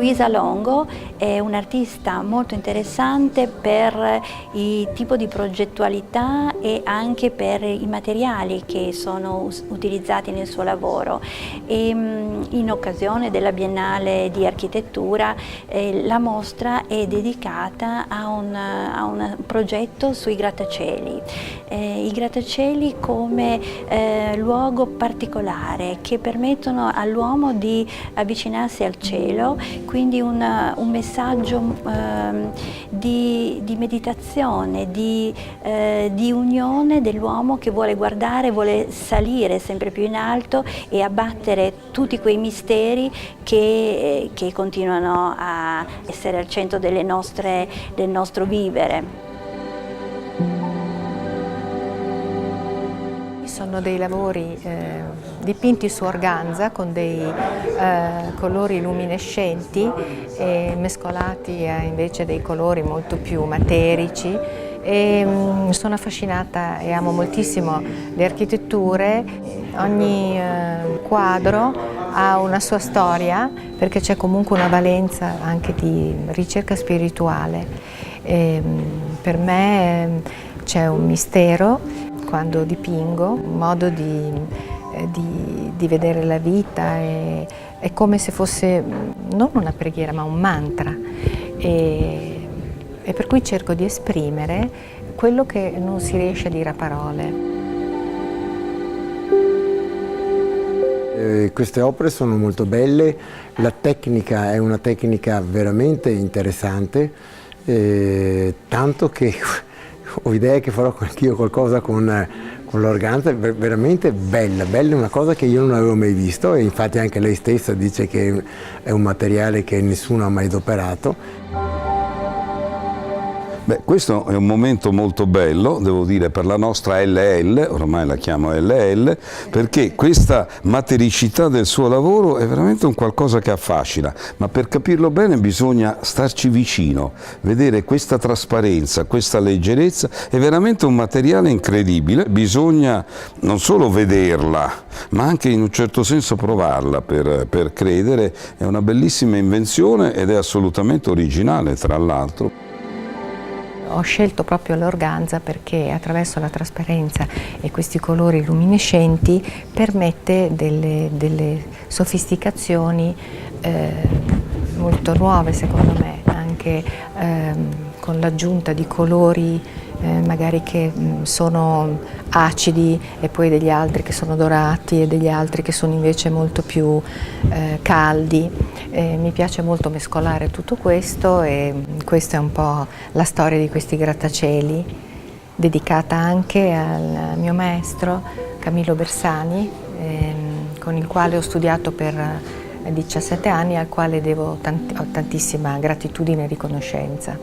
Luisa Longo è un'artista molto interessante per il tipo di progettualità e anche per i materiali che sono utilizzati nel suo lavoro. In occasione della Biennale di Architettura la mostra è dedicata a un progetto sui grattacieli. I grattacieli come luogo particolare che permettono all'uomo di avvicinarsi al cielo, quindi un messaggio di meditazione, di unione dell'uomo che vuole guardare, vuole salire sempre più in alto e abbattere tutti quei misteri che continuano a essere al centro del nostro vivere. Sono dei lavori dipinti su organza con dei colori luminescenti e mescolati a invece dei colori molto più materici. Sono affascinata e amo moltissimo le architetture. Ogni quadro ha una sua storia perché c'è comunque una valenza anche di ricerca spirituale. Per me c'è un mistero quando dipingo, un modo di vedere la vita, è come se fosse non una preghiera ma un mantra e per cui cerco di esprimere quello che non si riesce a dire a parole. Queste opere sono molto belle, la tecnica è una tecnica veramente interessante, tanto che ho idea che farò anch'io qualcosa con l'organza, veramente bella, una cosa che io non avevo mai visto e infatti anche lei stessa dice che è un materiale che nessuno ha mai adoperato. Beh, questo è un momento molto bello, devo dire, per la nostra LL, ormai la chiamo LL, perché questa matericità del suo lavoro è veramente un qualcosa che affascina, ma per capirlo bene bisogna starci vicino, vedere questa trasparenza, questa leggerezza, è veramente un materiale incredibile, bisogna non solo vederla, ma anche in un certo senso provarla per credere, è una bellissima invenzione ed è assolutamente originale tra l'altro. Ho scelto proprio l'organza perché attraverso la trasparenza e questi colori luminescenti permette delle sofisticazioni molto nuove secondo me, anche con l'aggiunta di colori magari che sono acidi e poi degli altri che sono dorati e degli altri che sono invece molto più caldi. Mi piace molto mescolare tutto questo e questa è un po' la storia di questi grattacieli, dedicata anche al mio maestro Camillo Bersani, con il quale ho studiato per 17 anni e al quale devo tantissima gratitudine e riconoscenza.